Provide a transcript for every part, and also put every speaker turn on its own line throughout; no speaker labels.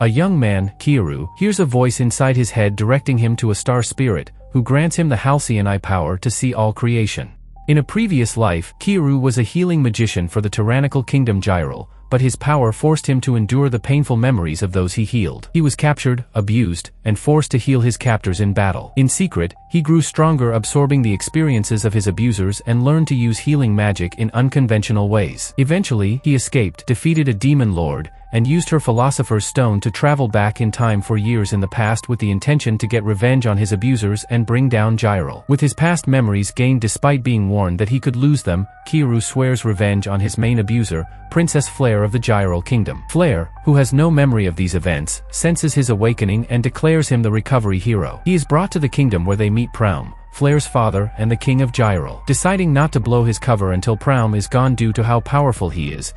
A young man, Kiaru, hears a voice inside his head directing him to a star spirit, who grants him the halcyon eye power to see all creation. In a previous life, Kiaru was a healing magician for the tyrannical kingdom Gyral, but his power forced him to endure the painful memories of those he healed. He was captured, abused, and forced to heal his captors in battle. In secret, he grew stronger, absorbing the experiences of his abusers and learned to use healing magic in unconventional ways. Eventually, he escaped, defeated a demon lord, and used her philosopher's stone to travel back in time for years in the past with the intention to get revenge on his abusers and bring down Gyral. With his past memories gained despite being warned that he could lose them, Kiaru swears revenge on his main abuser, Princess Flare of the Gyral Kingdom. Flare, who has no memory of these events, senses his awakening and declares him the recovery hero. He is brought to the kingdom where they meet Praum, Flare's father and the king of Gyral. Deciding not to blow his cover until Praum is gone due to how powerful he is,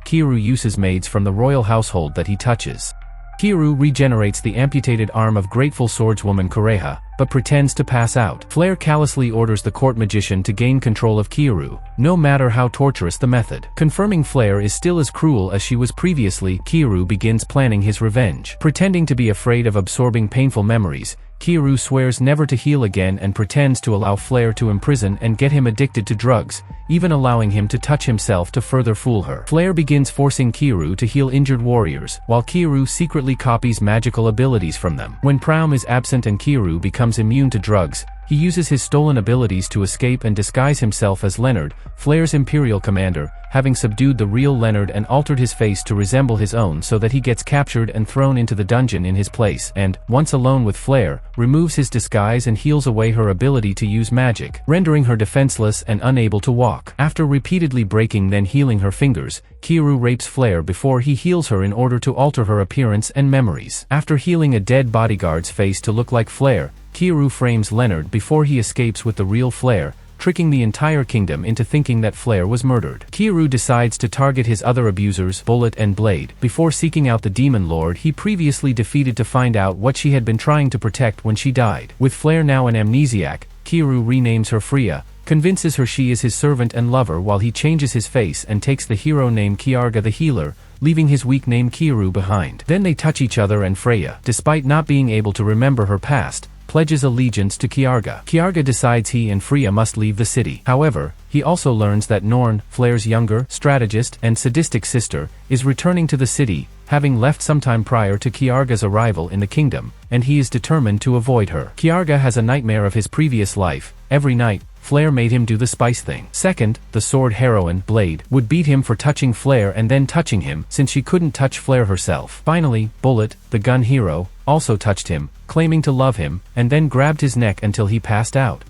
Kiaru uses maids from the royal household that he touches. Kiaru regenerates the amputated arm of grateful swordswoman Kureha, but pretends to pass out. Flare callously orders the court magician to gain control of Kiaru, no matter how torturous the method. Confirming Flare is still as cruel as she was previously, Kiaru begins planning his revenge. Pretending to be afraid of absorbing painful memories, Kiaru swears never to heal again and pretends to allow Flare to imprison and get him addicted to drugs, even allowing him to touch himself to further fool her. Flare begins forcing Kiaru to heal injured warriors, while Kiaru secretly copies magical abilities from them. When Praum is absent and Kiaru becomes immune to drugs, he uses his stolen abilities to escape and disguise himself as Leonard, Flare's imperial commander, having subdued the real Leonard and altered his face to resemble his own so that he gets captured and thrown into the dungeon in his place and, once alone with Flare, removes his disguise and heals away her ability to use magic, rendering her defenseless and unable to walk. After repeatedly breaking then healing her fingers, Kiaru rapes Flare before he heals her in order to alter her appearance and memories. After healing a dead bodyguard's face to look like Flare, Kiaru frames Leonard before he escapes with the real Flare, tricking the entire kingdom into thinking that Flare was murdered. Kiaru decides to target his other abusers, Bullet and Blade, before seeking out the demon lord he previously defeated to find out what she had been trying to protect when she died. With Flare now an amnesiac, Kiaru renames her Freya, convinces her she is his servant and lover while he changes his face and takes the hero name Kiarga the healer, leaving his weak name Kiaru behind. Then they touch each other and Freya, despite not being able to remember her past, pledges allegiance to Kiarga. Kiarga decides he and Freya must leave the city. However, he also learns that Norn, Flare's younger, strategist, and sadistic sister, is returning to the city, having left sometime prior to Kiarga's arrival in the kingdom, and he is determined to avoid her. Kiarga has a nightmare of his previous life. Every night, Flare made him do the spice thing. Second, the sword heroine, Blade, would beat him for touching Flare and then touching him, since she couldn't touch Flare herself. Finally, Bullet, the gun hero, also touched him, claiming to love him, and then grabbed his neck until he passed out.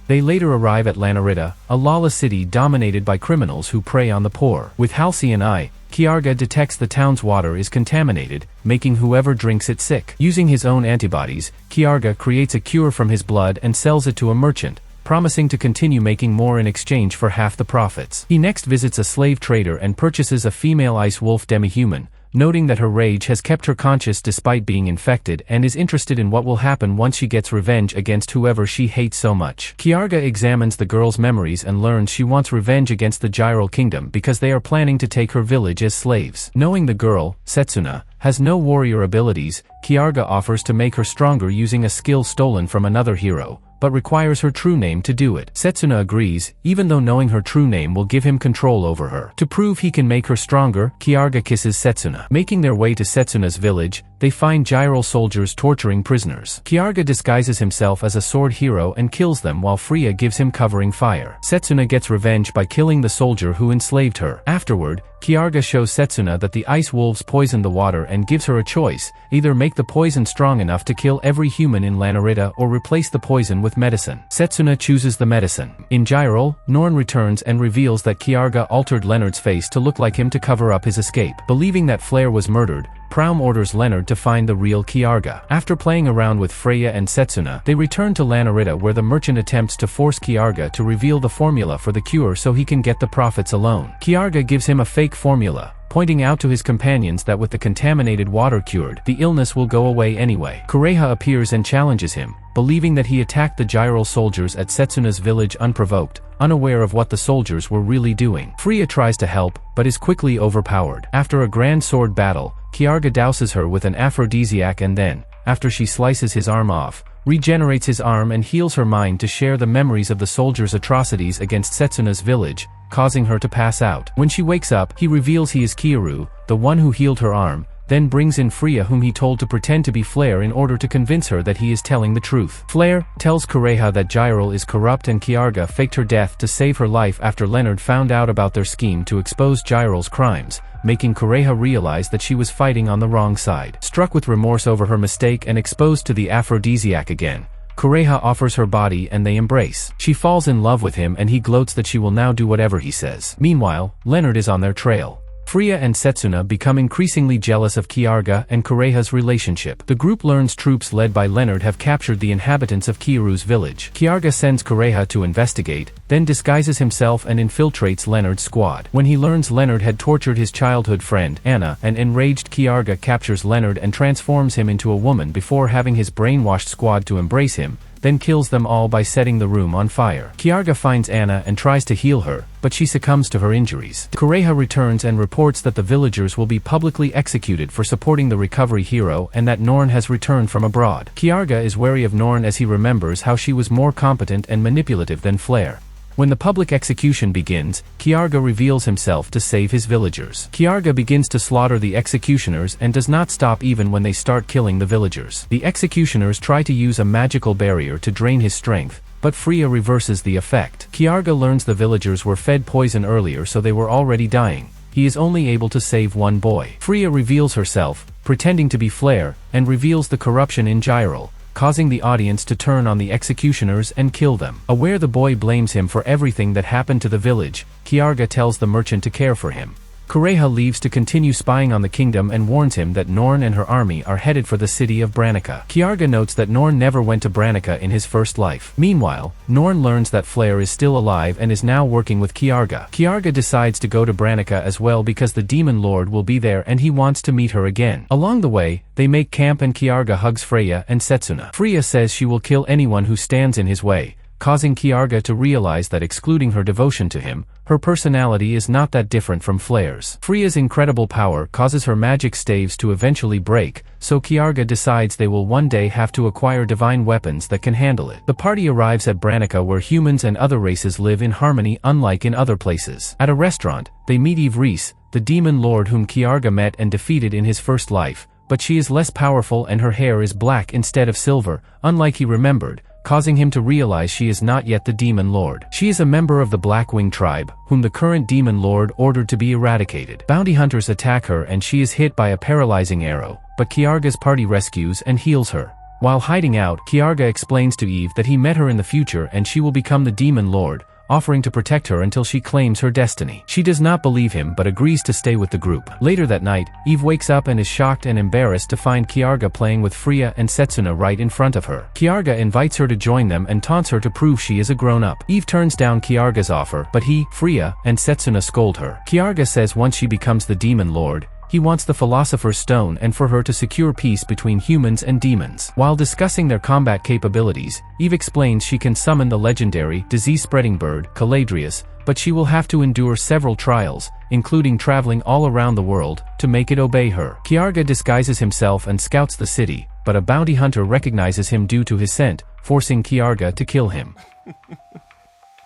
They later arrive at Lanarita, a lawless city dominated by criminals who prey on the poor. With halcyon eye, Kiarga detects the town's water is contaminated, making whoever drinks it sick. Using his own antibodies, Kiarga creates a cure from his blood and sells it to a merchant, promising to continue making more in exchange for half the profits. He next visits a slave trader and purchases a female ice wolf demi-human, noting that her rage has kept her conscious despite being infected and is interested in what will happen once she gets revenge against whoever she hates so much. Kiarga examines the girl's memories and learns she wants revenge against the Gyral Kingdom because they are planning to take her village as slaves. Knowing the girl, Setsuna, has no warrior abilities, Kiarga offers to make her stronger using a skill stolen from another hero, but requires her true name to do it. Setsuna agrees, even though knowing her true name will give him control over her. To prove he can make her stronger, Kiarga kisses Setsuna. Making their way to Setsuna's village, they find Gyral soldiers torturing prisoners. Kiarga disguises himself as a sword hero and kills them while Freya gives him covering fire. Setsuna gets revenge by killing the soldier who enslaved her. Afterward, Kiarga shows Setsuna that the ice wolves poisoned the water and gives her a choice, either make the poison strong enough to kill every human in Lanarita or replace the poison with medicine. Setsuna chooses the medicine. In Gyral, Norn returns and reveals that Kiarga altered Leonard's face to look like him to cover up his escape. Believing that Flare was murdered, Praum orders Leonard to find the real Kiarga. After playing around with Freya and Setsuna, they return to Lanarita where the merchant attempts to force Kiarga to reveal the formula for the cure so he can get the profits alone. Kiarga gives him a fake formula, pointing out to his companions that with the contaminated water cured, the illness will go away anyway. Kureha appears and challenges him, believing that he attacked the Gyral soldiers at Setsuna's village unprovoked, unaware of what the soldiers were really doing. Freya tries to help, but is quickly overpowered. After a grand sword battle, Kiarga douses her with an aphrodisiac and then, after she slices his arm off, regenerates his arm and heals her mind to share the memories of the soldiers' atrocities against Setsuna's village, causing her to pass out. When she wakes up, he reveals he is Kiaru, the one who healed her arm, then brings in Freya, whom he told to pretend to be Flare in order to convince her that he is telling the truth. Flare tells Kureha that Gyral is corrupt and Kiarga faked her death to save her life after Leonard found out about their scheme to expose Gyral's crimes, making Kureha realize that she was fighting on the wrong side. Struck with remorse over her mistake and exposed to the aphrodisiac again, Kureha offers her body and they embrace. She falls in love with him and he gloats that she will now do whatever he says. Meanwhile, Leonard is on their trail. Freya and Setsuna become increasingly jealous of Kiarga and Kureha's relationship. The group learns troops led by Leonard have captured the inhabitants of Kiaru's village. Kiarga sends Kureha to investigate, then disguises himself and infiltrates Leonard's squad. When he learns Leonard had tortured his childhood friend, Anna, an enraged Kiarga captures Leonard and transforms him into a woman before having his brainwashed squad to embrace him, then kills them all by setting the room on fire. Kiarga finds Anna and tries to heal her, but she succumbs to her injuries. Kureha returns and reports that the villagers will be publicly executed for supporting the recovery hero and that Norn has returned from abroad. Kiarga is wary of Norn as he remembers how she was more competent and manipulative than Flare. When the public execution begins, Kiarga reveals himself to save his villagers. Kiarga begins to slaughter the executioners and does not stop even when they start killing the villagers. The executioners try to use a magical barrier to drain his strength, but Freya reverses the effect. Kiarga learns the villagers were fed poison earlier, so they were already dying. He is only able to save one boy. Freya reveals herself, pretending to be Flare, and reveals the corruption in Gyral, causing the audience to turn on the executioners and kill them. Aware the boy blames him for everything that happened to the village, Kiarga tells the merchant to care for him. Kureha leaves to continue spying on the kingdom and warns him that Norn and her army are headed for the city of Branica. Kiarga notes that Norn never went to Branica in his first life. Meanwhile, Norn learns that Flare is still alive and is now working with Kiarga. Kiarga decides to go to Branica as well because the Demon Lord will be there and he wants to meet her again. Along the way, they make camp and Kiarga hugs Freya and Setsuna. Freya says she will kill anyone who stands in his way, causing Kiarga to realize that excluding her devotion to him, her personality is not that different from Flare's. Freya's incredible power causes her magic staves to eventually break, so Kiarga decides they will one day have to acquire divine weapons that can handle it. The party arrives at Branica, where humans and other races live in harmony unlike in other places. At a restaurant, they meet Eve Reese, the demon lord whom Kiarga met and defeated in his first life, but she is less powerful and her hair is black instead of silver, unlike he remembered, causing him to realize she is not yet the Demon Lord. She is a member of the Blackwing tribe, whom the current Demon Lord ordered to be eradicated. Bounty hunters attack her and she is hit by a paralyzing arrow, but Kiarga's party rescues and heals her. While hiding out, Kiarga explains to Eve that he met her in the future and she will become the Demon Lord, offering to protect her until she claims her destiny. She does not believe him but agrees to stay with the group. Later that night, Eve wakes up and is shocked and embarrassed to find Kiarga playing with Freya and Setsuna right in front of her. Kiarga invites her to join them and taunts her to prove she is a grown-up. Eve turns down Kiarga's offer, but he, Freya, and Setsuna scold her. Kiarga says once she becomes the Demon Lord, he wants the Philosopher's Stone and for her to secure peace between humans and demons. While discussing their combat capabilities, Eve explains she can summon the legendary, disease-spreading bird, Caladrius, but she will have to endure several trials, including traveling all around the world, to make it obey her. Kiarga disguises himself and scouts the city, but a bounty hunter recognizes him due to his scent, forcing Kiarga to kill him.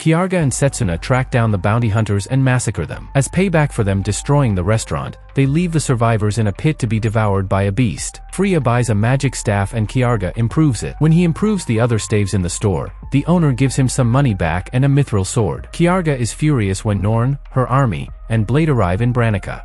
Kiarga and Setsuna track down the bounty hunters and massacre them. As payback for them destroying the restaurant, they leave the survivors in a pit to be devoured by a beast. Freya buys a magic staff and Kiarga improves it. When he improves the other staves in the store, the owner gives him some money back and a mithril sword. Kiarga is furious when Norn, her army, and Blade arrive in Branica.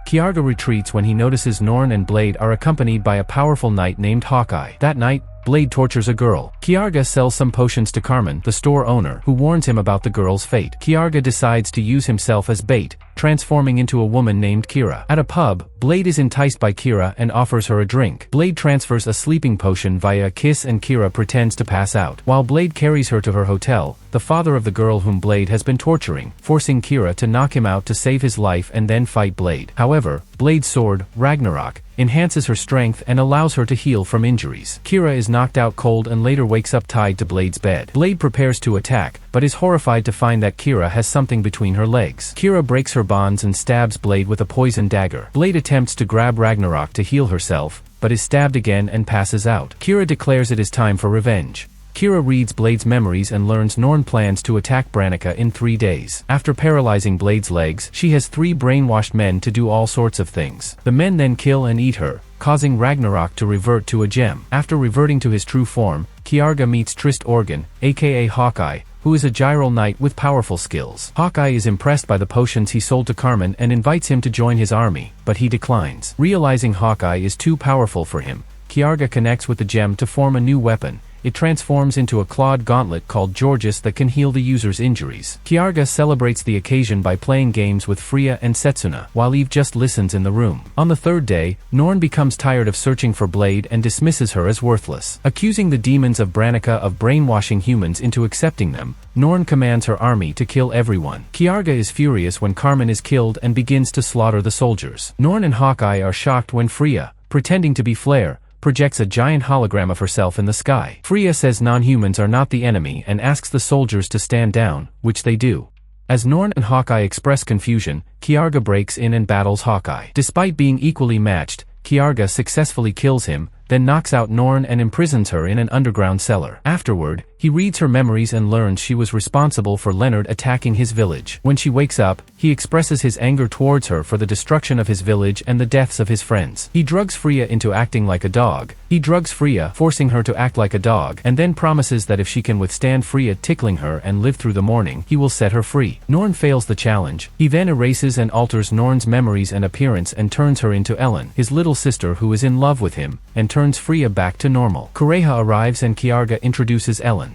Kiarga retreats when he notices Norn and Blade are accompanied by a powerful knight named Hawkeye. That night, Blade tortures a girl. Kiarga sells some potions to Carmen, the store owner, who warns him about the girl's fate. Kiarga decides to use himself as bait, transforming into a woman named Kira. At a pub, Blade is enticed by Kira and offers her a drink. Blade transfers a sleeping potion via a kiss and Kira pretends to pass out. While Blade carries her to her hotel, the father of the girl whom Blade has been torturing, forcing Kira to knock him out to save his life and then fight Blade. However, Blade's sword, Ragnarok, enhances her strength and allows her to heal from injuries. Kira is knocked out cold and later wakes up tied to Blade's bed. Blade prepares to attack, but is horrified to find that Kira has something between her legs. Kira breaks her bonds and stabs Blade with a poison dagger. Blade attempts to grab Ragnarok to heal herself, but is stabbed again and passes out. Kira declares it is time for revenge. Kira reads Blade's memories and learns Norn plans to attack Branica in 3 days. After paralyzing Blade's legs, she has 3 brainwashed men to do all sorts of things. The men then kill and eat her, causing Ragnarok to revert to a gem. After reverting to his true form, Kiarga meets Trist Organ, aka Hawkeye, who is a gyral knight with powerful skills. Hawkeye is impressed by the potions he sold to Carmen and invites him to join his army, but he declines. Realizing Hawkeye is too powerful for him, Kiarga connects with the gem to form a new weapon. It transforms into a clawed gauntlet called Georges that can heal the user's injuries. Kiarga celebrates the occasion by playing games with Freya and Setsuna, while Eve just listens in the room. On the 3rd day, Norn becomes tired of searching for Blade and dismisses her as worthless. Accusing the demons of Branica of brainwashing humans into accepting them, Norn commands her army to kill everyone. Kiarga is furious when Carmen is killed and begins to slaughter the soldiers. Norn and Hawkeye are shocked when Freya, pretending to be Flare, projects a giant hologram of herself in the sky. Freya says non-humans are not the enemy and asks the soldiers to stand down, which they do. As Norn and Hawkeye express confusion, Kiarga breaks in and battles Hawkeye. Despite being equally matched, Kiarga successfully kills him, then knocks out Norn and imprisons her in an underground cellar. Afterward, he reads her memories and learns she was responsible for Leonard attacking his village. When she wakes up, he expresses his anger towards her for the destruction of his village and the deaths of his friends. He drugs Freya into acting like a dog. He drugs Freya, forcing her to act like a dog, and then promises that if she can withstand Freya tickling her and live through the morning, he will set her free. Norn fails the challenge. He then erases and alters Norn's memories and appearance and turns her into Ellen, his little sister who is in love with him, and turns Freya back to normal. Kureha arrives and Kiarga introduces Ellen.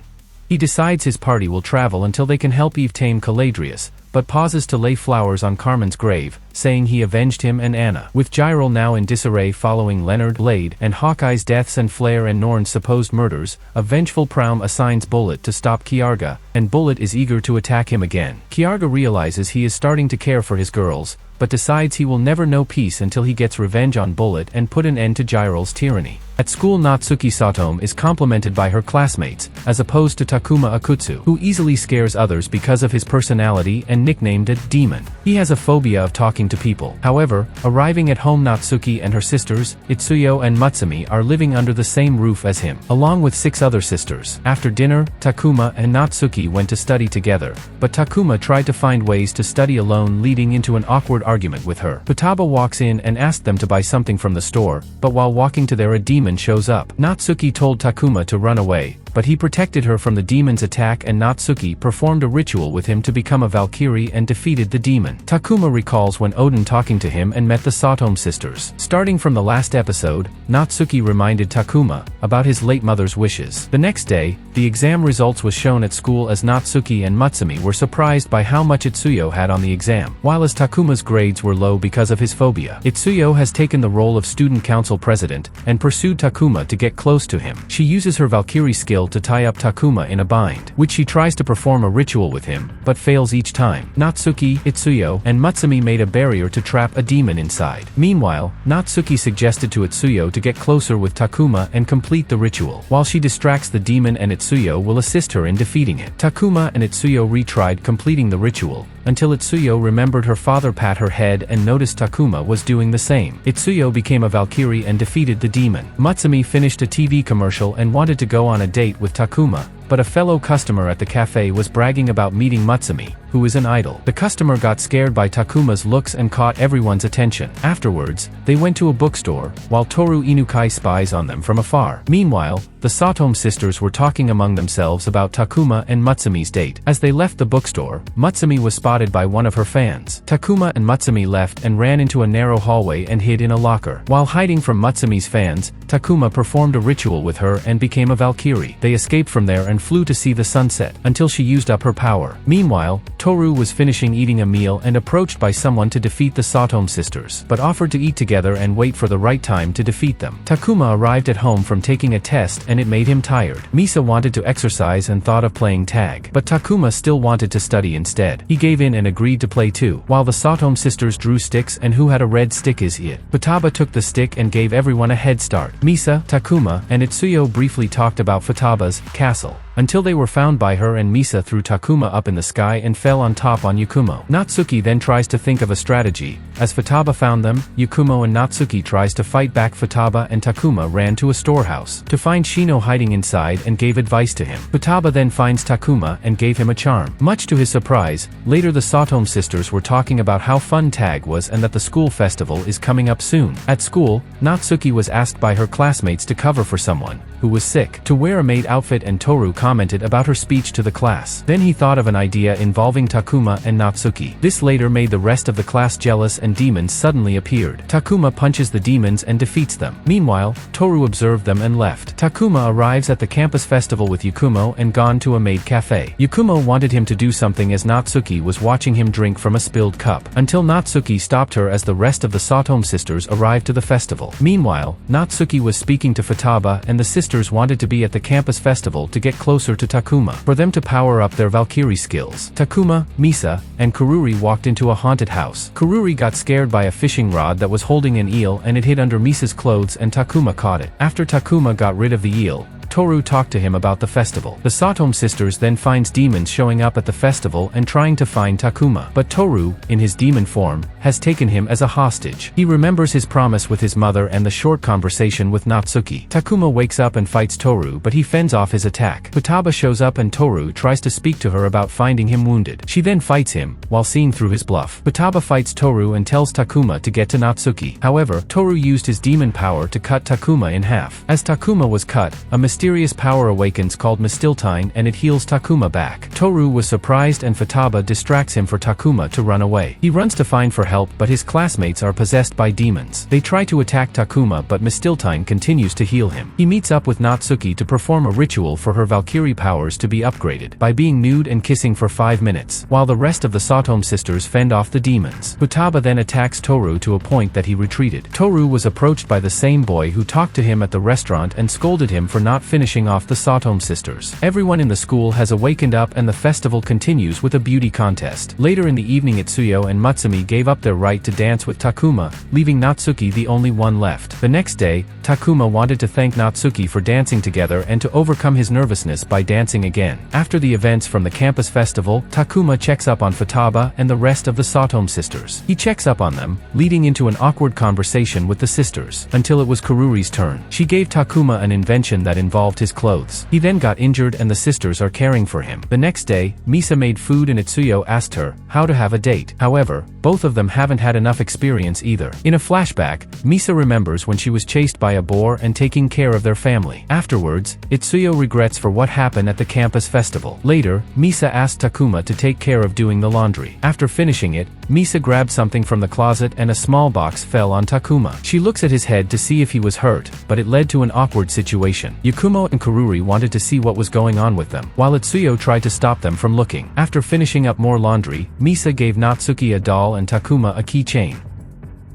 He decides his party will travel until they can help Eve tame Caladrius, but pauses to lay flowers on Carmen's grave, saying he avenged him and Anna. With Gyral now in disarray following Leonard, Blade, and Hawkeye's deaths and Flare and Norn's supposed murders, a vengeful Proum assigns Bullet to stop Kiarga, and Bullet is eager to attack him again. Kiarga realizes he is starting to care for his girls, but decides he will never know peace until he gets revenge on Bullet and put an end to Gyral's tyranny. At school, Natsuki Satome is complimented by her classmates, as opposed to Takuma Akutsu, who easily scares others because of his personality and nicknamed it Demon. He has a phobia of talking to people. However, arriving at home, Natsuki and her sisters, Itsuyo and Mutsumi, are living under the same roof as him, along with 6 other sisters. After dinner, Takuma and Natsuki went to study together, but Takuma tried to find ways to study alone, leading into an awkward argument with her. Futaba walks in and asked them to buy something from the store, but while walking to there, a demon shows up. Natsuki told Takuma to run away, but he protected her from the demon's attack, and Natsuki performed a ritual with him to become a Valkyrie and defeated the demon. Takuma recalls when Odin talking to him and met the Satome sisters. Starting from the last episode, Natsuki reminded Takuma about his late mother's wishes. The next day, the exam results was shown at school as Natsuki and Mutsumi were surprised by how much Itsuyo had on the exam, while as Takuma's grades were low because of his phobia. Itsuyo has taken the role of student council president and pursued Takuma to get close to him. She uses her Valkyrie skill to tie up Takuma in a bind, which she tries to perform a ritual with him, but fails each time. Natsuki, Itsuyo, and Mutsumi made a barrier to trap a demon inside. Meanwhile, Natsuki suggested to Itsuyo to get closer with Takuma and complete the ritual. While she distracts the demon, and Itsuyo will assist her in defeating it. Takuma and Itsuyo retried completing the ritual, until Itsuyo remembered her father pat her head and noticed Takuma was doing the same. Itsuyo became a Valkyrie and defeated the demon. Mutsumi finished a TV commercial and wanted to go on a date with Takuma, but a fellow customer at the cafe was bragging about meeting Mutsumi, who is an idol. The customer got scared by Takuma's looks and caught everyone's attention. Afterwards, they went to a bookstore, while Toru Inukai spies on them from afar. Meanwhile, the Satome sisters were talking among themselves about Takuma and Mutsumi's date. As they left the bookstore, Mutsumi was spotted by one of her fans. Takuma and Mutsumi left and ran into a narrow hallway and hid in a locker. While hiding from Mutsumi's fans, Takuma performed a ritual with her and became a Valkyrie. They escaped from there and flew to see the sunset, until she used up her power. Meanwhile, Toru was finishing eating a meal and approached by someone to defeat the Satomu sisters, but offered to eat together and wait for the right time to defeat them. Takuma arrived at home from taking a test and it made him tired. Misa wanted to exercise and thought of playing tag, but Takuma still wanted to study instead. He gave in and agreed to play too. While the Satomu sisters drew sticks and who had a red stick is it. Futaba took the stick and gave everyone a head start. Misa, Takuma, and Itsuyo briefly talked about Futaba's castle, until they were found by her and Misa threw Takuma up in the sky and fell on top on Yakumo. Natsuki then tries to think of a strategy. As Futaba found them, Yakumo and Natsuki tries to fight back. Futaba and Takuma ran to a storehouse to find Shino hiding inside and gave advice to him. Futaba then finds Takuma and gave him a charm. Much to his surprise, later the Satomu sisters were talking about how fun tag was and that the school festival is coming up soon. At school, Natsuki was asked by her classmates to cover for someone who was sick to wear a maid outfit and Toru commented about her speech to the class. Then he thought of an idea involving Takuma and Natsuki. This later made the rest of the class jealous and demons suddenly appeared. Takuma punches the demons and defeats them. Meanwhile, Toru observed them and left. Takuma arrives at the campus festival with Yakumo and gone to a maid cafe. Yakumo wanted him to do something as Natsuki was watching him drink from a spilled cup, until Natsuki stopped her as the rest of the Satomu sisters arrived to the festival. Meanwhile, Natsuki was speaking to Futaba and the sisters wanted to be at the campus festival to get closer to Takuma, for them to power up their Valkyrie skills. Takuma, Misa, and Kururi walked into a haunted house. Kururi got scared by a fishing rod that was holding an eel and it hid under Misa's clothes and Takuma caught it. After Takuma got rid of the eel, Toru talked to him about the festival. The Satomu sisters then finds demons showing up at the festival and trying to find Takuma. But Toru, in his demon form, has taken him as a hostage. He remembers his promise with his mother and the short conversation with Natsuki. Takuma wakes up and fights Toru but he fends off his attack. Futaba shows up and Toru tries to speak to her about finding him wounded. She then fights him, while seeing through his bluff. Futaba fights Toru and tells Takuma to get to Natsuki. However, Toru used his demon power to cut Takuma in half. As Takuma was cut, a mysterious power awakens called Mistiltine and it heals Takuma back. Toru was surprised and Futaba distracts him for Takuma to run away. He runs to find for help but his classmates are possessed by demons. They try to attack Takuma but Mistiltine continues to heal him. He meets up with Natsuki to perform a ritual for her Valkyrie powers to be upgraded by being nude and kissing for 5 minutes, while the rest of the Satomu sisters fend off the demons. Futaba then attacks Toru to a point that he retreated. Toru was approached by the same boy who talked to him at the restaurant and scolded him for not finishing off the Satomu sisters. Everyone in the school has awakened up and the festival continues with a beauty contest. Later in the evening Itsuyo and Mutsumi gave up their right to dance with Takuma, leaving Natsuki the only one left. The next day, Takuma wanted to thank Natsuki for dancing together and to overcome his nervousness by dancing again. After the events from the campus festival, Takuma checks up on Futaba and the rest of the Satomu sisters. He checks up on them, leading into an awkward conversation with the sisters, until it was Kururi's turn. She gave Takuma an invention that involved his clothes. He then got injured and the sisters are caring for him. The next day, Misa made food and Itsuyo asked her how to have a date. However, both of them haven't had enough experience either. In a flashback, Misa remembers when she was chased by a boar and taking care of their family. Afterwards, Itsuyo regrets for what happened at the campus festival. Later, Misa asked Takuma to take care of doing the laundry. After finishing it, Misa grabbed something from the closet and a small box fell on Takuma. She looks at his head to see if he was hurt, but it led to an awkward situation. Yakumo and Kururi wanted to see what was going on with them, while Itsuyo tried to stop them from looking. After finishing up more laundry, Misa gave Natsuki a doll and Takuma a keychain.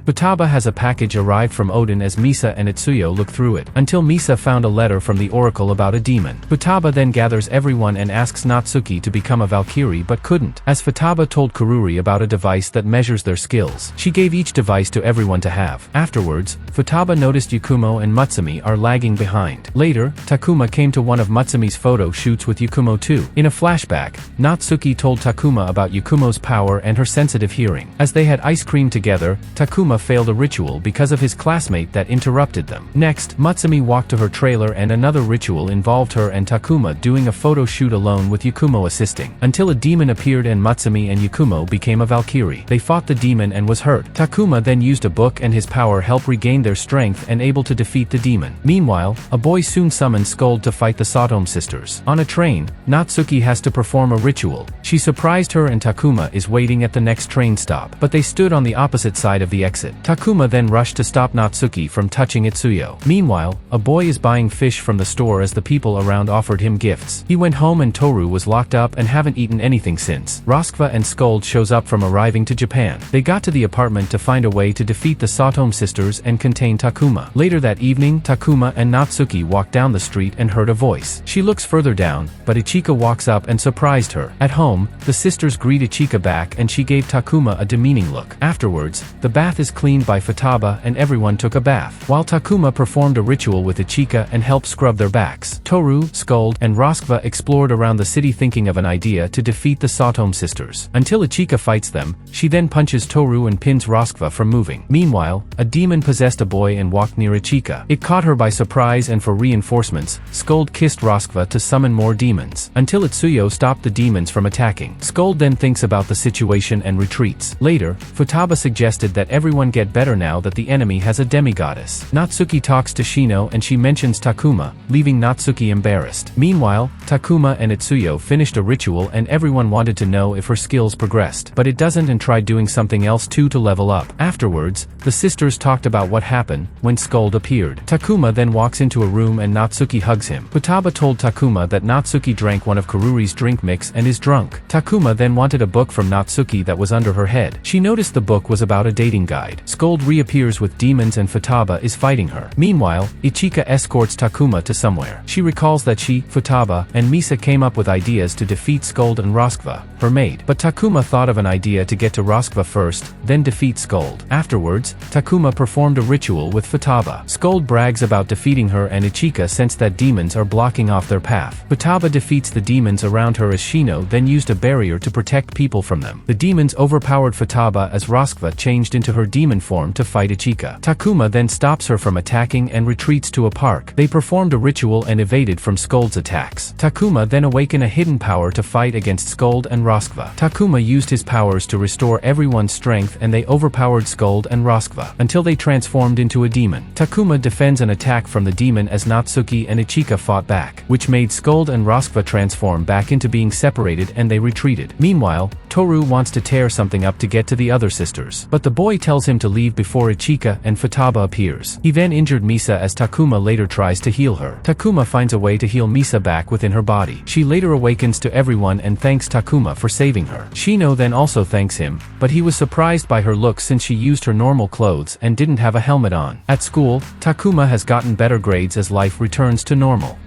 Futaba has a package arrived from Odin as Misa and Itsuyo look through it, until Misa found a letter from the oracle about a demon. Futaba then gathers everyone and asks Natsuki to become a Valkyrie but couldn't, as Futaba told Kururi about a device that measures their skills. She gave each device to everyone to have. Afterwards, Futaba noticed Yakumo and Mutsumi are lagging behind. Later, Takuma came to one of Mutsumi's photo shoots with Yakumo too. In a flashback, Natsuki told Takuma about Yakumo's power and her sensitive hearing. As they had ice cream together, Takuma failed a ritual because of his classmate that interrupted them. Next, Mutsumi walked to her trailer and another ritual involved her and Takuma doing a photo shoot alone with Yakumo assisting, until a demon appeared and Mutsumi and Yakumo became a Valkyrie. They fought the demon and was hurt. Takuma then used a book and his power helped regain their strength and able to defeat the demon. Meanwhile, a boy soon summoned Scold to fight the Satomu sisters. On a train, Natsuki has to perform a ritual. She surprised her and Takuma is waiting at the next train stop, but they stood on the opposite side of the exit. exit. Takuma then rushed to stop Natsuki from touching Itsuyo. Meanwhile, a boy is buying fish from the store as the people around offered him gifts. He went home and Toru was locked up and haven't eaten anything since. Roskva and Scold shows up from arriving to Japan. They got to the apartment to find a way to defeat the Satome sisters and contain Takuma. Later that evening, Takuma and Natsuki walk down the street and heard a voice. She looks further down, but Ichika walks up and surprised her. At home, the sisters greet Ichika back and she gave Takuma a demeaning look. Afterwards, the bath is cleaned by Futaba and everyone took a bath. While Takuma performed a ritual with Ichika and helped scrub their backs, Toru, Scold, and Roskva explored around the city thinking of an idea to defeat the Satome sisters. Until Ichika fights them, she then punches Toru and pins Roskva from moving. Meanwhile, a demon possessed a boy and walked near Ichika. It caught her by surprise and for reinforcements, Scold kissed Roskva to summon more demons. Until Itsuyo stopped the demons from attacking. Scold then thinks about the situation and retreats. Later, Futaba suggested that everyone get better now that the enemy has a demigoddess. Natsuki talks to Shino and she mentions Takuma, leaving Natsuki embarrassed. Meanwhile, Takuma and Itsuyo finished a ritual and everyone wanted to know if her skills progressed, but it doesn't and tried doing something else too to level up. Afterwards, the sisters talked about what happened when Scold appeared. Takuma then walks into a room and Natsuki hugs him. Futaba told Takuma that Natsuki drank one of Karuri's drink mix and is drunk. Takuma then wanted a book from Natsuki that was under her head. She noticed the book was about a dating guide. Scold reappears with demons and Futaba is fighting her. Meanwhile, Ichika escorts Takuma to somewhere. She recalls that she, Futaba, and Misa came up with ideas to defeat Scold and Roskva, her maid. But Takuma thought of an idea to get to Roskva first, then defeat Scold. Afterwards, Takuma performed a ritual with Futaba. Scold brags about defeating her and Ichika sensed that demons are blocking off their path. Futaba defeats the demons around her as Shino then used a barrier to protect people from them. The demons overpowered Futaba as Roskva changed into her demon form to fight Ichika. Takuma then stops her from attacking and retreats to a park. They performed a ritual and evaded from Scold's attacks. Takuma then awakened a hidden power to fight against Scold and Roskva. Takuma used his powers to restore everyone's strength and they overpowered Scold and Roskva until they transformed into a demon. Takuma defends an attack from the demon as Natsuki and Ichika fought back, which made Scold and Roskva transform back into being separated and they retreated. Meanwhile, Toru wants to tear something up to get to the other sisters, but the boy tells him to leave before Ichika and Futaba appears. He then injured Misa as Takuma later tries to heal her. Takuma finds a way to heal Misa back within her body. She later awakens to everyone and thanks Takuma for saving her. Shino then also thanks him, but he was surprised by her looks since she used her normal clothes and didn't have a helmet on. At school, Takuma has gotten better grades as life returns to normal.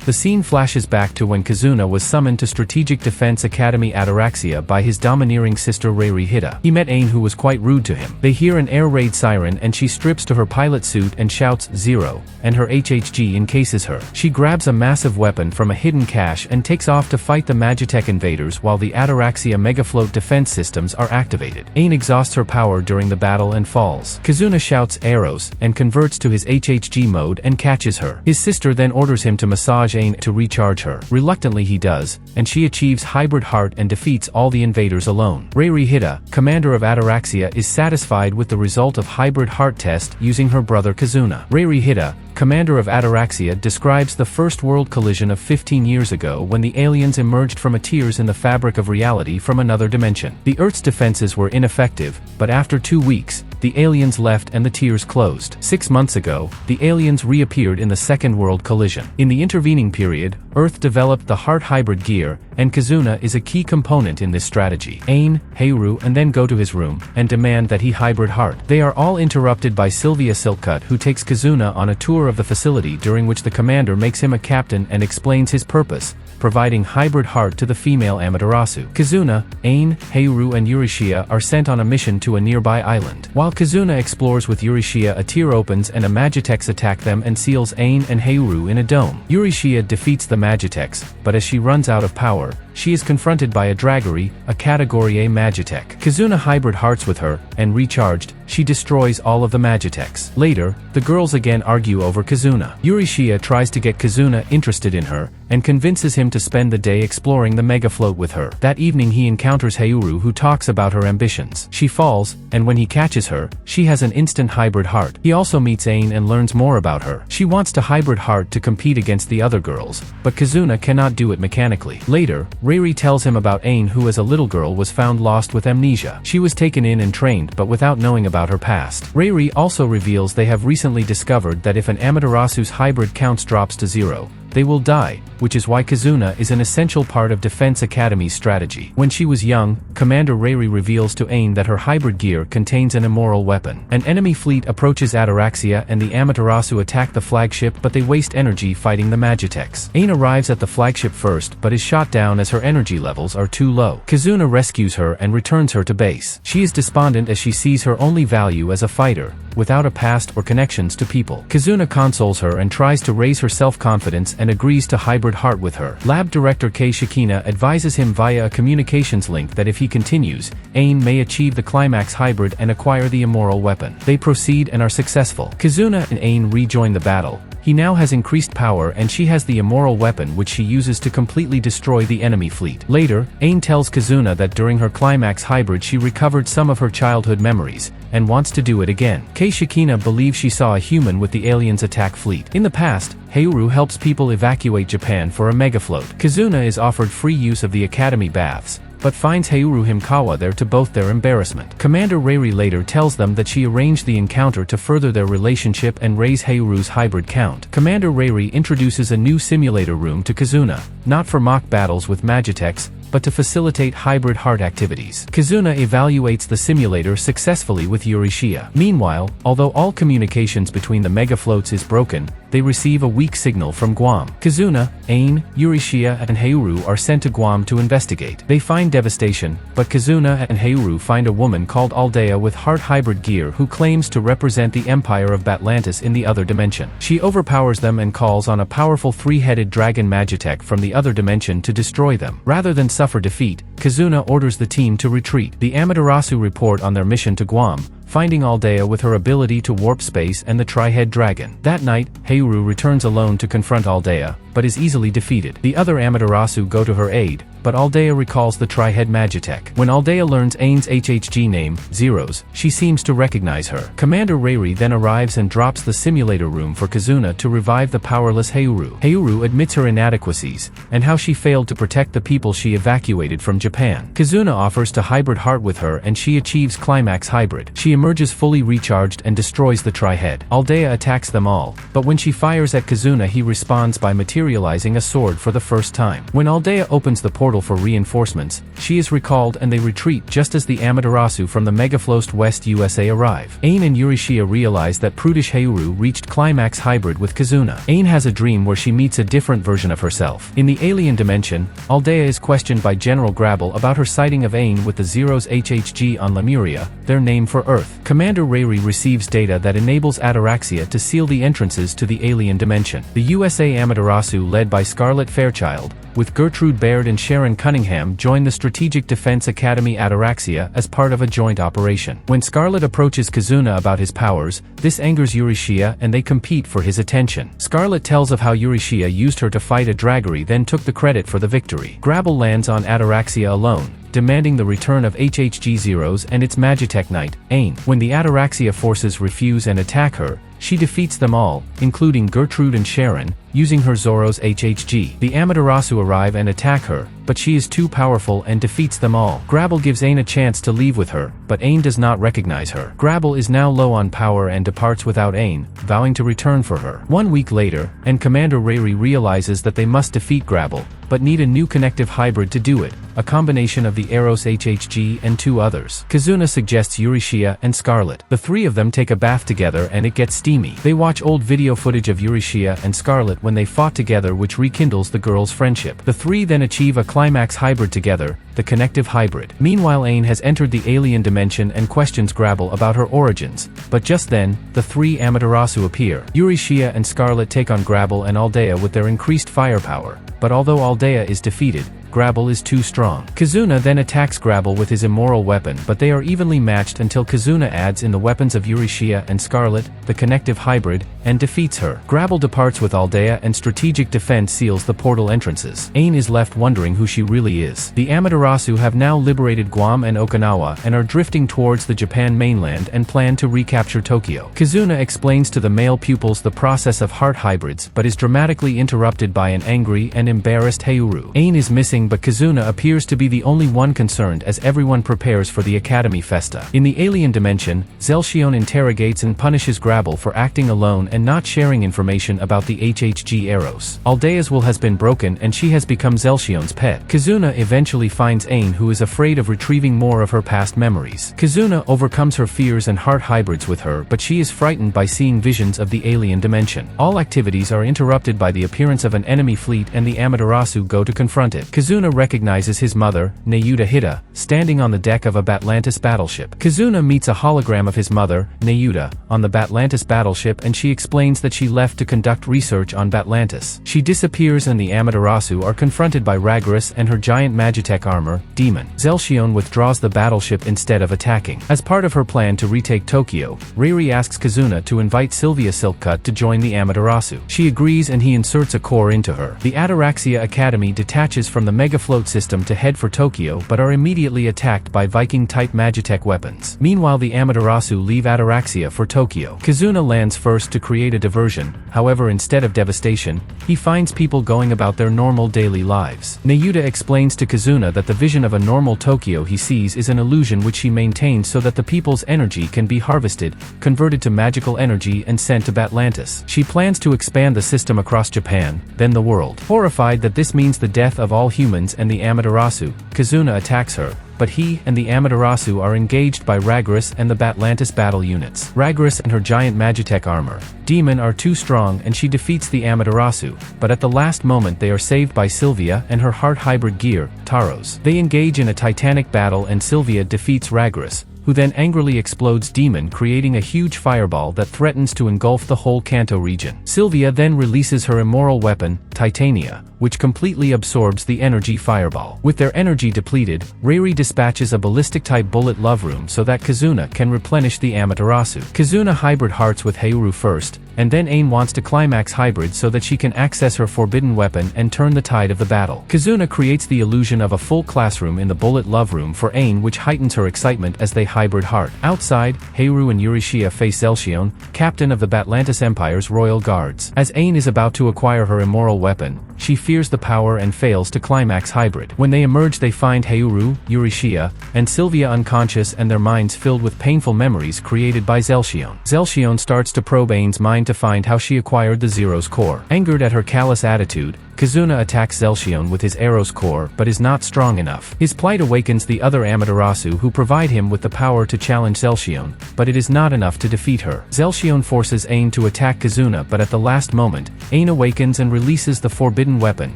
The scene flashes back to when Kazuna was summoned to Strategic Defense Academy Ataraxia by his domineering sister Reiri Hida. He met Ain who was quite rude to him. They hear an air raid siren and she strips to her pilot suit and shouts "Zero," and her HHG encases her. She grabs a massive weapon from a hidden cache and takes off to fight the Magitech invaders while the Ataraxia Megafloat defense systems are activated. Ain exhausts her power during the battle and falls. Kazuna shouts "Arrows" and converts to his HHG mode and catches her. His sister then orders him to massage Ain to recharge her. Reluctantly he does, and she achieves hybrid heart and defeats all the invaders alone. Reiri Hida, commander of Ataraxia, is satisfied with the result of hybrid heart test using her brother Kazuna. Reiri Hida, commander of Ataraxia, describes the first world collision of 15 years ago when the aliens emerged from a tears in the fabric of reality from another dimension. The Earth's defenses were ineffective, but after 2 weeks, the aliens left and the tears closed. 6 months ago, the aliens reappeared in the second world collision. In the intervening period, Earth developed the heart hybrid gear, and Kazuna is a key component in this strategy. Ain, Heiru and then go to his room, and demand that he hybrid heart. They are all interrupted by Sylvia Silkcut who takes Kazuna on a tour of the facility during which the commander makes him a captain and explains his purpose, providing hybrid heart to the female Amaterasu. Kazuna, Ain, Heiru and Euryshiya are sent on a mission to a nearby island. While Kazuna explores with Euryshiya, a tear opens and a Magitex attack them and seals Ain and Heiru in a dome. Euryshiya defeats the Magitex, but as she runs out of power, she is confronted by a Draggery, a Category A Magitech. Kazuna hybrid hearts with her, and recharged, she destroys all of the Magitechs. Later, the girls again argue over Kazuna. Euryshiya tries to get Kazuna interested in her, and convinces him to spend the day exploring the Megafloat with her. That evening he encounters Heiru who talks about her ambitions. She falls, and when he catches her, she has an instant hybrid heart. He also meets Ain and learns more about her. She wants to hybrid heart to compete against the other girls, but Kazuna cannot do it mechanically. Later, Reiri tells him about Ain, who as a little girl was found lost with amnesia. She was taken in and trained but without knowing about her past. Reiri also reveals they have recently discovered that if an Amaterasu's hybrid counts drops to 0, they will die, which is why Kizuna is an essential part of Defense Academy's strategy. When she was young, Commander Reiri reveals to Ain that her hybrid gear contains an immoral weapon. An enemy fleet approaches Ataraxia and the Amaterasu attack the flagship, but they waste energy fighting the Magitex. Ain arrives at the flagship first but is shot down as her energy levels are too low. Kizuna rescues her and returns her to base. She is despondent as she sees her only value as a fighter, without a past or connections to people. Kizuna consoles her and tries to raise her self-confidence and agrees to hybrid heart with her. Lab Director Kei Shikina advises him via a communications link that if he continues, Ain may achieve the climax hybrid and acquire the immoral weapon. They proceed and are successful. Kizuna and Ain rejoin the battle. He now has increased power and she has the immoral weapon which she uses to completely destroy the enemy fleet. Later, Ain tells Kizuna that during her climax hybrid she recovered some of her childhood memories, and wants to do it again. Kei Shikina believes she saw a human with the aliens' attack fleet. In the past, Haoru helps people evacuate Japan for a megafloat. Kizuna is offered free use of the academy baths, but finds Haoru Himikawa there to both their embarrassment. Commander Reiri later tells them that she arranged the encounter to further their relationship and raise Haoru's hybrid count. Commander Reiri introduces a new simulator room to Kizuna, not for mock battles with Magitex, but to facilitate hybrid heart activities. Kizuna evaluates the simulator successfully with Euryshiya. Meanwhile, although all communications between the megafloats is broken, they receive a weak signal from Guam. Kizuna, Ain, Euryshiya and Haoru are sent to Guam to investigate. They find devastation, but Kizuna and Haoru find a woman called Aldea with heart hybrid gear who claims to represent the Empire of Batlantis in the other dimension. She overpowers them and calls on a powerful three-headed dragon Magitech from the other dimension to destroy them. Rather than suffer defeat, Kizuna orders the team to retreat. The Amaterasu report on their mission to Guam, finding Aldea with her ability to warp space and the tri-head dragon. That night, Haoru returns alone to confront Aldea, but is easily defeated. The other Amaterasu go to her aid, but Aldea recalls the tri-head Magitech. When Aldea learns Ain's HHG name, Zeros, she seems to recognize her. Commander Reiri then arrives and drops the simulator room for Kizuna to revive the powerless Haoru. Haoru admits her inadequacies, and how she failed to protect the people she evacuated from Japan. Kizuna offers to hybrid heart with her and she achieves climax hybrid. She emerges fully recharged and destroys the tri-head. Aldea attacks them all, but when she fires at Kizuna he responds by materializing a sword for the first time. When Aldea opens the portal for reinforcements, she is recalled and they retreat just as the Amaterasu from the Megafloast West USA arrive. Ain and Euryshiya realize that prudish Haoru reached climax hybrid with Kizuna. Ain has a dream where she meets a different version of herself. In the alien dimension, Aldea is questioned by General Grabble about her sighting of Ain with the Zeros HHG on Lemuria, their name for Earth. Commander Reiri receives data that enables Ataraxia to seal the entrances to the alien dimension. The USA Amaterasu led by Scarlet Fairchild, with Gertrude Baird and Sharon Cunningham join the Strategic Defense Academy Ataraxia as part of a joint operation. When Scarlet approaches Kizuna about his powers, this angers Euryshiya and they compete for his attention. Scarlet tells of how Euryshiya used her to fight a Draggery then took the credit for the victory. Grabble lands on Ataraxia alone, demanding the return of HHG Zeros and its Magitech Knight, Ain. When the Ataraxia forces refuse and attack her, she defeats them all, including Gertrude and Sharon, using her Zoro's HHG. The Amaterasu arrive and attack her, but she is too powerful and defeats them all. Grabble gives Ain a chance to leave with her, but Ain does not recognize her. Grabble is now low on power and departs without Ain, vowing to return for her. 1 week later, and Commander Reiri realizes that they must defeat Grabble, but need a new connective hybrid to do it, a combination of the Eros HHG and 2 others. Kizuna suggests Euryshiya and Scarlet. The 3 of them take a bath together and it gets steamy. They watch old video footage of Euryshiya and Scarlet when they fought together, which rekindles the girls' friendship. The 3 then achieve a climax hybrid together, the connective hybrid. Meanwhile, Ain has entered the alien dimension and questions Grabble about her origins, but just then, the 3 Amaterasu appear. Euryshiya and Scarlet take on Grabble and Aldea with their increased firepower, but although Aldea is defeated, Grabble is too strong. Kizuna then attacks Grabble with his immoral weapon, but they are evenly matched until Kizuna adds in the weapons of Euryshiya and Scarlet, the connective hybrid, and defeats her. Grabble departs with Aldea and strategic defense seals the portal entrances. Ain is left wondering who she really is. The Amaterasu have now liberated Guam and Okinawa and are drifting towards the Japan mainland and plan to recapture Tokyo. Kizuna explains to the male pupils the process of heart hybrids but is dramatically interrupted by an angry and embarrassed Haoru. Ain is missing everything but Kazuna appears to be the only one concerned as everyone prepares for the Academy Festa. In the alien dimension, Zelchion interrogates and punishes Grabble for acting alone and not sharing information about the HHG Eros. Aldea's will has been broken and she has become Zelchion's pet. Kazuna eventually finds Ain, who is afraid of retrieving more of her past memories. Kazuna overcomes her fears and heart hybrids with her, but she is frightened by seeing visions of the alien dimension. All activities are interrupted by the appearance of an enemy fleet and the Amaterasu go to confront it. Kazuna recognizes his mother, Nayuta Hida, standing on the deck of a Batlantis battleship. Kazuna meets a hologram of his mother, Nayuta, on the Batlantis battleship and she explains that she left to conduct research on Batlantis. She disappears and the Amaterasu are confronted by Ragras and her giant Magitech armor, Demon. Zelchion withdraws the battleship instead of attacking. As part of her plan to retake Tokyo, Reiri asks Kazuna to invite Sylvia Silkcut to join the Amaterasu. She agrees and he inserts a core into her. The Ataraxia Academy detaches from the Megafloat system to head for Tokyo but are immediately attacked by Viking-type Magitech weapons. Meanwhile the Amaterasu leave Ataraxia for Tokyo. Kazuna lands first to create a diversion, however instead of devastation, he finds people going about their normal daily lives. Nayuta explains to Kazuna that the vision of a normal Tokyo he sees is an illusion which she maintains so that the people's energy can be harvested, converted to magical energy and sent to Batlantis. She plans to expand the system across Japan, then the world. Horrified that this means the death of all humans and the Amaterasu, Kazuna attacks her, but he and the Amaterasu are engaged by Ragras and the Batlantis battle units. Ragras and her giant Magitech armor, Demon, are too strong and she defeats the Amaterasu, but at the last moment they are saved by Sylvia and her heart hybrid gear, Taros. They engage in a titanic battle and Sylvia defeats Ragras, who then angrily explodes Demon, creating a huge fireball that threatens to engulf the whole Kanto region. Sylvia then releases her immoral weapon, Titania, which completely absorbs the energy fireball. With their energy depleted, Reiri dispatches a ballistic-type bullet love room so that Kazuna can replenish the Amaterasu. Kazuna hybrid hearts with Heiuru first, and then Ain wants to climax hybrid so that she can access her forbidden weapon and turn the tide of the battle. Kazuna creates the illusion of a full classroom in the bullet love room for Ain, which heightens her excitement as they hybrid heart. Outside, Heiuru and Euryshiya face Zelchion, captain of the Batlantis Empire's royal guards. As Ain is about to acquire her immoral weapon, she fears the power and fails to climax hybrid. When they emerge they find Heiuru, Euryshiya, and Sylvia unconscious and their minds filled with painful memories created by Zelchion. Zelchion starts to probe Ain's mind to find how she acquired the Zero's core. Angered at her callous attitude, Kazuna attacks Zelchion with his Eros core but is not strong enough. His plight awakens the other Amaterasu who provide him with the power to challenge Zelchion, but it is not enough to defeat her. Zelchion forces Ain to attack Kazuna but at the last moment, Ain awakens and releases the forbidden weapon,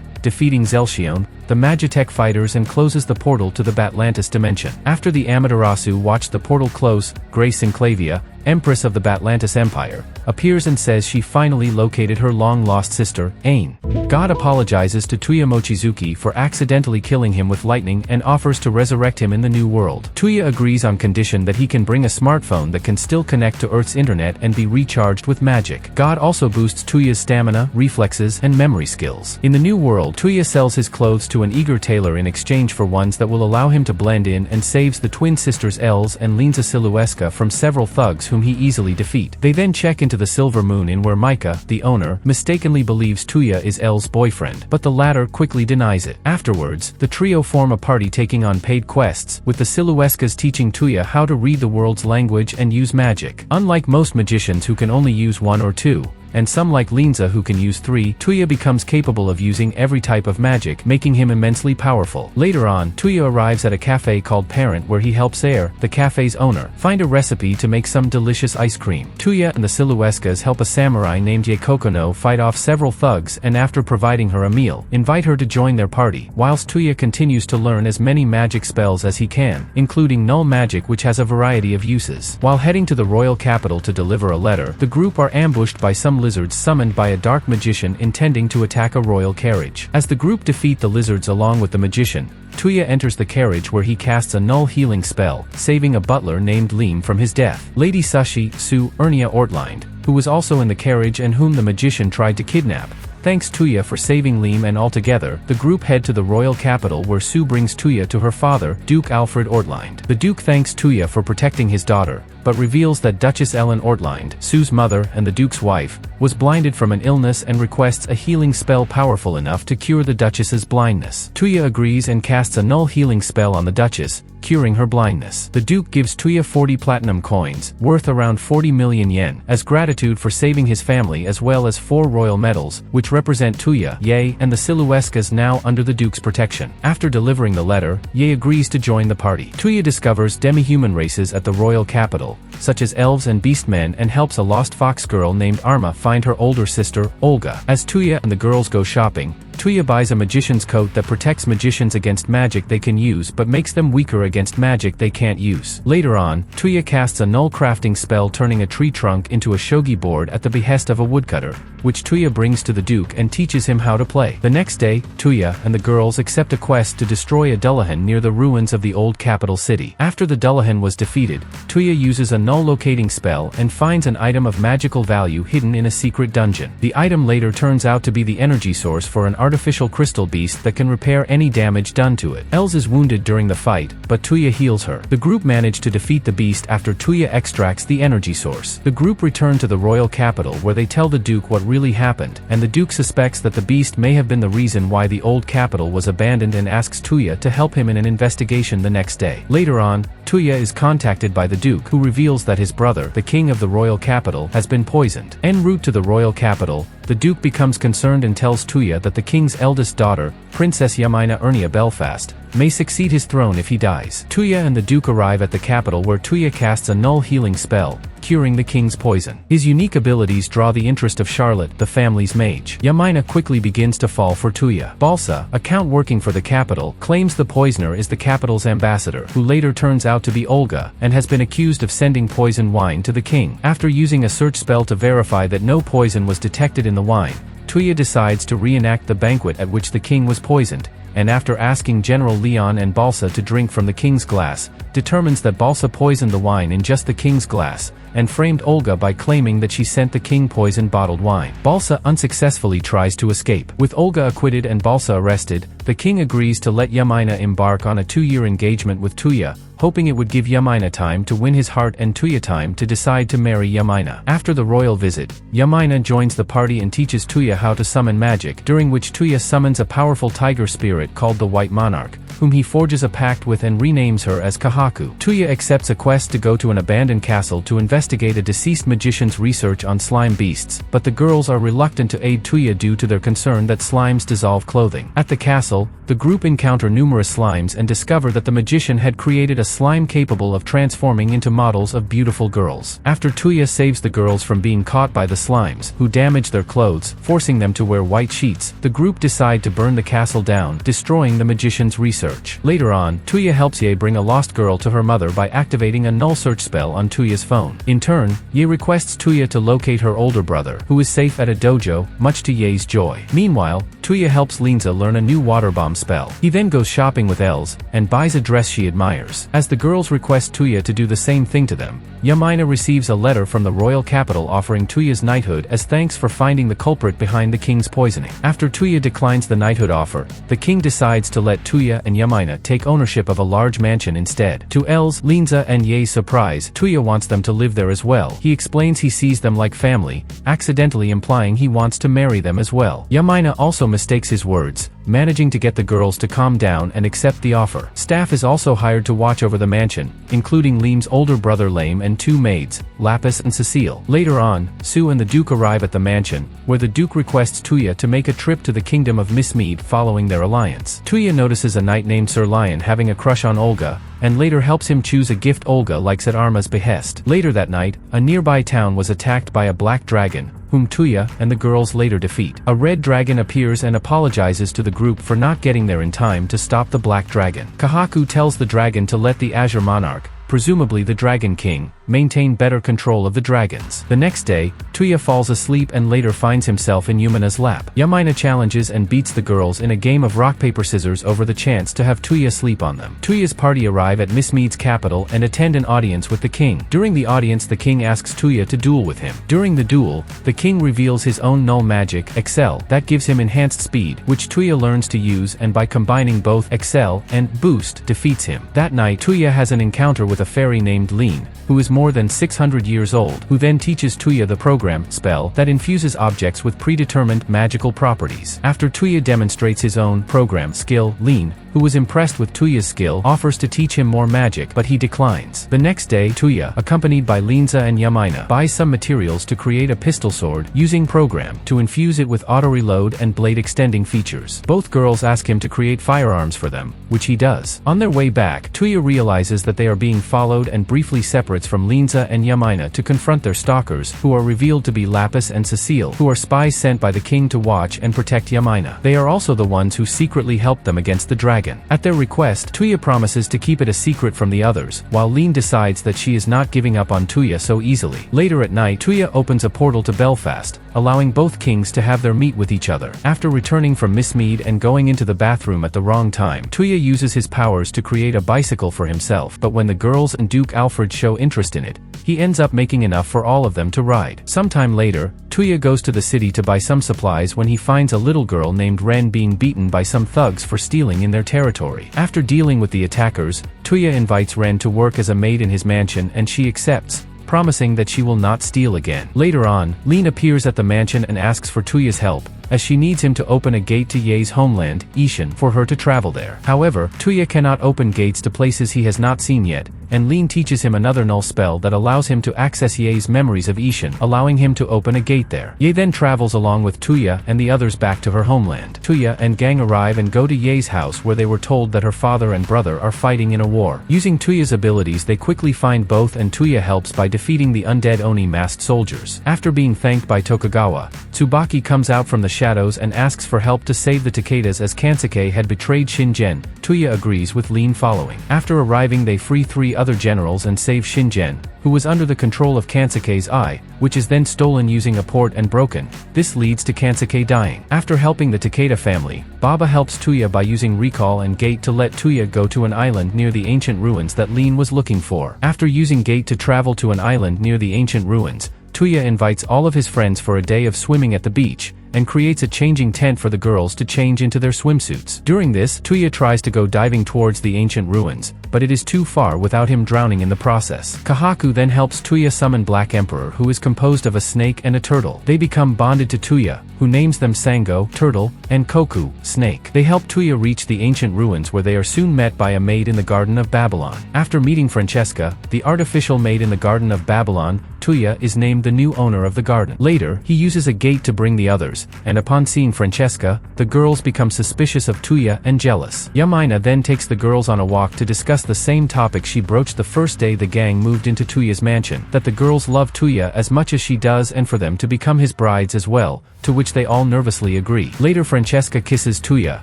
defeating Zelchion, the Magitech fighters, and closes the portal to the Batlantis dimension. After the Amaterasu watch the portal close, Grace Synclavia, Empress of the Batlantis Empire, appears and says she finally located her long-lost sister, Ain. God apologizes to Tuya Mochizuki for accidentally killing him with lightning and offers to resurrect him in the new world. Tuya agrees on condition that he can bring a smartphone that can still connect to Earth's internet and be recharged with magic. God also boosts Tuya's stamina, reflexes, and memory skills. In the new world, Tuya sells his clothes to an eager tailor in exchange for ones that will allow him to blend in and saves the twin sisters Els and Linza Siluesca from several thugs whom he easily defeat. They then check into the Silver Moon Inn where Micah, the owner, mistakenly believes Tuya is El's boyfriend, but the latter quickly denies it. Afterwards, the trio form a party taking on paid quests, with the Siluescas teaching Tuya how to read the world's language and use magic. Unlike most magicians who can only use one or two, and some like Linza who can use 3, Tuya becomes capable of using every type of magic, making him immensely powerful. Later on, Tuya arrives at a cafe called Parent where he helps Air, the cafe's owner, find a recipe to make some delicious ice cream. Tuya and the Siluescas help a samurai named Yekokono fight off several thugs and after providing her a meal, invite her to join their party, whilst Tuya continues to learn as many magic spells as he can, including null magic which has a variety of uses. While heading to the royal capital to deliver a letter, the group are ambushed by some lizards summoned by a dark magician intending to attack a royal carriage. As the group defeat the lizards along with the magician, Tuya enters the carriage where he casts a null healing spell, saving a butler named Leem from his death. Lady Sashi, Sue, Ernia Ortlind, who was also in the carriage and whom the magician tried to kidnap, thanks Tuya for saving Leem, and altogether, the group head to the royal capital where Sue brings Tuya to her father, Duke Alfred Ortlind. The Duke thanks Tuya for protecting his daughter, but reveals that Duchess Ellen Ortlind, Sue's mother and the Duke's wife, was blinded from an illness and requests a healing spell powerful enough to cure the Duchess's blindness. Tuya agrees and casts a null healing spell on the Duchess, curing her blindness. The Duke gives Tuya 40 platinum coins, worth around 40 million yen, as gratitude for saving his family, as well as 4 royal medals, which represent Tuya, Ye, and the Siluescas now under the Duke's protection. After delivering the letter, Ye agrees to join the party. Tuya discovers demi-human races at the royal capital, such as elves and beastmen, and helps a lost fox girl named Arma find her older sister, Olga. As Tuya and the girls go shopping, Tuya buys a magician's coat that protects magicians against magic they can use but makes them weaker against magic they can't use. Later on, Tuya casts a null crafting spell turning a tree trunk into a shogi board at the behest of a woodcutter, which Tuya brings to the Duke and teaches him how to play. The next day, Tuya and the girls accept a quest to destroy a Dullahan near the ruins of the old capital city. After the Dullahan was defeated, Tuya uses a null locating spell and finds an item of magical value hidden in a secret dungeon. The item later turns out to be the energy source for an artificial crystal beast that can repair any damage done to it. Els is wounded during the fight, but Tuya heals her. The group manage to defeat the beast after Tuya extracts the energy source. The group return to the royal capital where they tell the Duke what really happened, and the Duke suspects that the beast may have been the reason why the old capital was abandoned and asks Tuya to help him in an investigation the next day. Later on, Tuya is contacted by the Duke, who reveals that his brother, the king of the royal capital, has been poisoned. En route to the royal capital, the Duke becomes concerned and tells Tuya that the king's eldest daughter, Princess Yamina Ernia Belfast, may succeed his throne if he dies. Tuya and the Duke arrive at the capital where Tuya casts a null healing spell, curing the king's poison. His unique abilities draw the interest of Charlotte, the family's mage. Yamina quickly begins to fall for Tuya. Balsa, a count working for the capital, claims the poisoner is the capital's ambassador, who later turns out to be Olga, and has been accused of sending poison wine to the king. After using a search spell to verify that no poison was detected in the wine, Tuya decides to reenact the banquet at which the king was poisoned, and after asking General Leon and Balsa to drink from the king's glass, determines that Balsa poisoned the wine in just the king's glass, and framed Olga by claiming that she sent the king poisoned bottled wine. Balsa unsuccessfully tries to escape. With Olga acquitted and Balsa arrested, the king agrees to let Yamina embark on a 2-year engagement with Tuya, hoping it would give Yamina time to win his heart and Tuya time to decide to marry Yamina. After the royal visit, Yamina joins the party and teaches Tuya how to summon magic, during which Tuya summons a powerful tiger spirit called the White Monarch, whom he forges a pact with and renames her as Kahaku. Tuya accepts a quest to go to an abandoned castle to investigate a deceased magician's research on slime beasts, but the girls are reluctant to aid Tuya due to their concern that slimes dissolve clothing. At the castle, the group encounter numerous slimes and discover that the magician had created a slime capable of transforming into models of beautiful girls. After Tuya saves the girls from being caught by the slimes, who damage their clothes, forcing them to wear white sheets, the group decide to burn the castle down, destroying the magician's research. Later on, Tuya helps Ye bring a lost girl to her mother by activating a null search spell on Tuya's phone. In turn, Ye requests Tuya to locate her older brother, who is safe at a dojo, much to Ye's joy. Meanwhile, Tuya helps Linza learn a new water bomb spell. He then goes shopping with Els, and buys a dress she admires. As the girls request Tuya to do the same thing to them, Yamina receives a letter from the royal capital offering Tuya's knighthood as thanks for finding the culprit behind the king's poisoning. After Tuya declines the knighthood offer, the king decides to let Tuya and Yamina take ownership of a large mansion instead. To Els, Linza and Ye's surprise, Tuya wants them to live there as well. He explains he sees them like family, accidentally implying he wants to marry them as well. Yamina also mistakes his words, managing to get the girls to calm down and accept the offer. Staff is also hired to watch over the mansion, including Liam's older brother Lame and 2 maids, Lapis and Cecile. Later on, Sue and the Duke arrive at the mansion, where the Duke requests Tuya to make a trip to the kingdom of Miss Mead following their alliance. Tuya notices a knight named Sir Lion having a crush on Olga, and later helps him choose a gift Olga likes at Arma's behest. Later that night, a nearby town was attacked by a black dragon, whom Tuya and the girls later defeat. A red dragon appears and apologizes to the group for not getting there in time to stop the black dragon. Kahaku tells the dragon to let the Azure Monarch, presumably the Dragon King, maintain better control of the dragons. The next day, Tuya falls asleep and later finds himself in Yumina's lap. Yamina challenges and beats the girls in a game of rock-paper-scissors over the chance to have Tuya sleep on them. Tuya's party arrive at Miss Mead's capital and attend an audience with the king. During the audience, the king asks Tuya to duel with him. During the duel, the king reveals his own null magic, Excel, that gives him enhanced speed, which Tuya learns to use and by combining both Excel and Boost, defeats him. That night, Tuya has an encounter with a fairy named Lean, who is more than 600 years old, who then teaches Tuya the program spell that infuses objects with predetermined magical properties. After Tuya demonstrates his own program skill, Lin, who was impressed with Tuya's skill, offers to teach him more magic, but he declines. The next day, Tuya, accompanied by Linza and Yamina, buys some materials to create a pistol sword using program to infuse it with auto-reload and blade-extending features. Both girls ask him to create firearms for them, which he does. On their way back, Tuya realizes that they are being followed and briefly separates from Linza and Yamina to confront their stalkers, who are revealed to be Lapis and Cecile, who are spies sent by the king to watch and protect Yamina. They are also the ones who secretly helped them against the dragon. At their request, Tuya promises to keep it a secret from the others, while Lin decides that she is not giving up on Tuya so easily. Later at night, Tuya opens a portal to Belfast, allowing both kings to have their meet with each other. After returning from Miss Mead and going into the bathroom at the wrong time, Tuya uses his powers to create a bicycle for himself, but when the girls and Duke Alfred show interest in it, he ends up making enough for all of them to ride. Sometime later, Tuya goes to the city to buy some supplies when he finds a little girl named Ren being beaten by some thugs for stealing in their territory. After dealing with the attackers, Tuya invites Ren to work as a maid in his mansion and she accepts, promising that she will not steal again. Later on, Lin appears at the mansion and asks for Tuya's help, as she needs him to open a gate to Ye's homeland, Ishan, for her to travel there. However, Tuya cannot open gates to places he has not seen yet, and Lin teaches him another null spell that allows him to access Ye's memories of Ishan, allowing him to open a gate there. Ye then travels along with Tuya and the others back to her homeland. Tuya and gang arrive and go to Ye's house where they were told that her father and brother are fighting in a war. Using Tuya's abilities, they quickly find both and Tuya helps by defeating the undead Oni masked soldiers. After being thanked by Tokugawa, Tsubaki comes out from the shadows and asks for help to save the Takedas as Kansuke had betrayed Shingen. Tuya agrees with Lin following. After arriving, they free 3 other generals and save Shingen, who was under the control of Kansuke's eye, which is then stolen using a port and broken. This leads to Kansuke dying. After helping the Takeda family, Baba helps Tuya by using Recall and Gate to let Tuya go to an island near the ancient ruins that Lin was looking for. After using Gate to travel to an island near the ancient ruins, Tuya invites all of his friends for a day of swimming at the beach, and creates a changing tent for the girls to change into their swimsuits. During this, Tuya tries to go diving towards the ancient ruins, but it is too far without him drowning in the process. Kahaku then helps Tuya summon Black Emperor, who is composed of a snake and a turtle. They become bonded to Tuya, who names them Sango, turtle, and Koku, snake. They help Tuya reach the ancient ruins where they are soon met by a maid in the Garden of Babylon. After meeting Francesca, the artificial maid in the Garden of Babylon, Tuya is named the new owner of the garden. Later, he uses a gate to bring the others, and upon seeing Francesca, the girls become suspicious of Tuya and jealous. Yamina then takes the girls on a walk to discuss the same topic she broached the first day the gang moved into Tuya's mansion, that the girls love Tuya as much as she does and for them to become his brides as well, to which they all nervously agree. Later, Francesca kisses Tuya,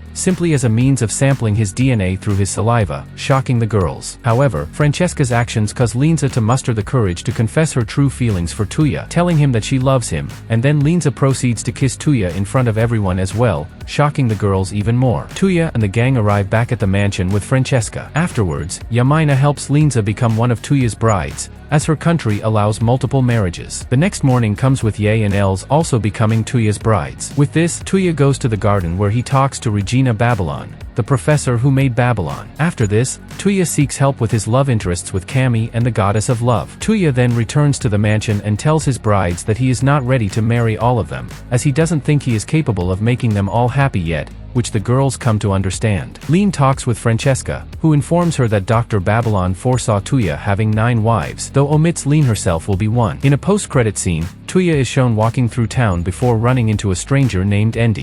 simply as a means of sampling his DNA through his saliva, shocking the girls. However, Francesca's actions cause Linza to muster the courage to confess her true feelings for Tuya, telling him that she loves him, and then Linza proceeds to kiss Tuya in front of everyone as well, shocking the girls even more. Tuya and the gang arrive back at the mansion with Francesca. Afterwards, Yamina helps Linza become one of Tuya's brides, as her country allows multiple marriages. The next morning comes with Ye and Els also becoming Tuya's brides. With this, Tuya goes to the garden where he talks to Regina Babylon, the professor who made Babylon. After this, Tuya seeks help with his love interests with Kami and the goddess of love. Tuya then returns to the mansion and tells his brides that he is not ready to marry all of them, as he doesn't think he is capable of making them all happy yet, which the girls come to understand. Lin talks with Francesca, who informs her that Dr. Babylon foresaw Tuya having 9 wives, though omits Lin herself will be one. In a post-credit scene, Tuya is shown walking through town before running into a stranger named Endi.